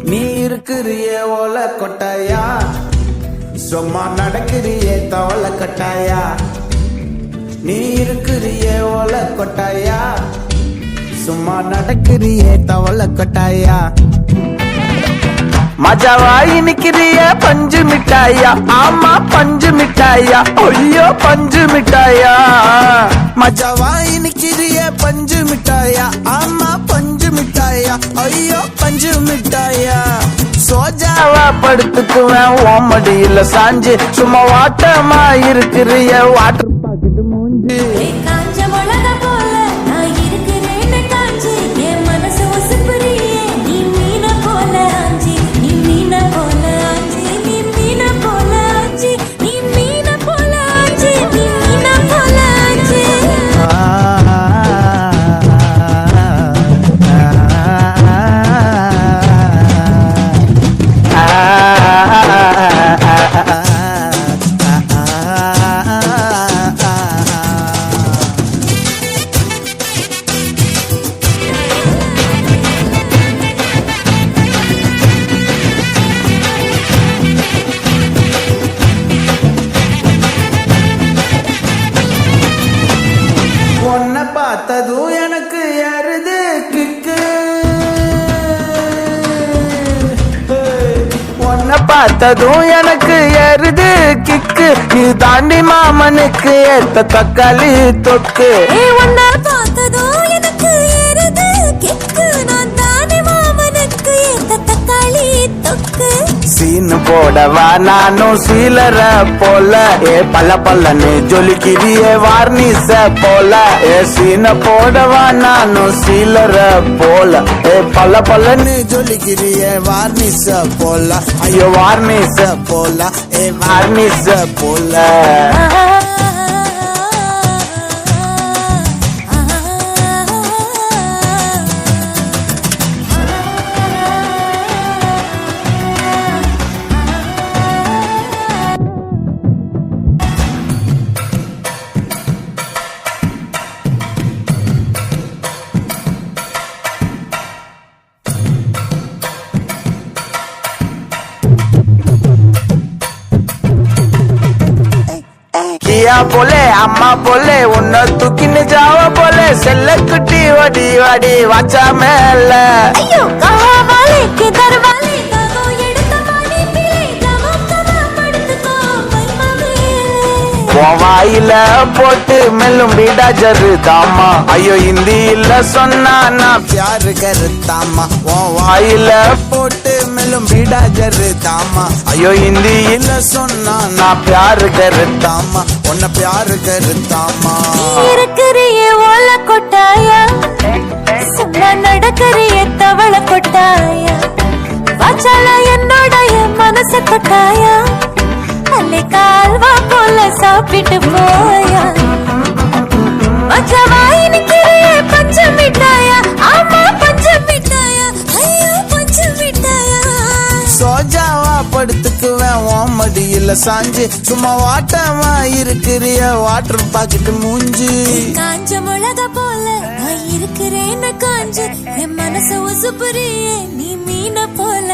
நீ இருக்கிறியே ஓல கொட்டாயா, சும்மா நடக்கிறியே தவள கட்டாயா. நீ இருக்கிறியே ஓல கொட்டாயா, சும்மா நடக்கிறியே தவள கொட்டாயா. மஜாவாய் நிக்கிறிய பஞ்சு மிட்டாயா, ஆமா பஞ்சு மிட்டாயா, ஐயோ பஞ்சு மிட்டாயா. மஜாவாய் நிக்கிறிய பஞ்சு மிட்டாயா, ஆமா பஞ்சு மிட்டாயா, ஐயோ பஞ்சு மிட்டாயா. சோஜாவா படுத்துக்குவேன் ஓமடியில சாஞ்சு, சும்மா வாட்டமா இருக்கிறிய வாட்டர் பாக்கெட்டு மூஞ்சி. உன்னை பார்த்ததும் எனக்கு ஏறுது கிக்கு, உன்னை பார்த்ததும் எனக்கு ஏறுது கிக்கு. நீ தாண்டி மாமனுக்கு ஏத்த தக்காளி தொக்கு. உன்னை பார்த்ததும் எனக்கு ஏறுது கிக்கு, நான் தாண்டி மாமனுக்கு ஏத்த தக்காளி தொக்கு. சீனு போடவா நானும் சீலர போல, ஏ பல்ல பல்லன்னு ஜொலிக்கிறியே வார்னிச போல. ஏ சீன போடவா நானும் சீலர போல, ஏ பல்ல பல்லன்னு ஜொலிக்கிறியே வார்னிச போல. ஐயோ வார்னிச போல, ஏ வார்னிச போல. கியா போலே அம்மா போலே உன்னை தூக்கின்னு ஜாவ போலே, செல்ல குட்டி வடி வடி வாச்சா மேல. ஐயோ கவாலே கிதர்வாலே நானோ எடுத்த மாடி பிளே கமக்கமா படுத்துக்கோ மைமாவே. உன் வாயில போட்டு மெல்லும் பீடா ஜருதாமா, ஐயோ ஹிந்தியில சொன்னா நான் பியாரு கருத்தாமா. உன் வாயில போட்டு மெல்லும் பீடா ஜருதாமா, ஐயோ ஹிந்தியில சொன்னா நான் பியாரு கருத்தாமா, உன்னை பியாரு கருத்தாமா. இருக்கிறியே ஓல கொட்டாயா, சும்மா நடக்கிறியே தவள கொட்டாயா. வாச்சால என்னோடைய மனச கொட்டாயா, அல்லே கால்வா போல சாப்பிட்டு போயா. மஜாவாய் நிக்கிறியே பஞ்சு மிட்டாயா, ஆமா பஞ்சு மிட்டாயா, ஐயோ பஞ்சு மிட்டாயா. சோஜாவா படுத்துக்குவேன் ஓமடியில சாஞ்சு, சும்மா வாட்டமா இருக்கிறிய வாட்டர் பாக்கெட்டு மூஞ்சி. காஞ்ச மிளகா போல நான் இருக்கிறேன்னு காஞ்சு, என் மனச உசுப்புறியே நீ மீன போல.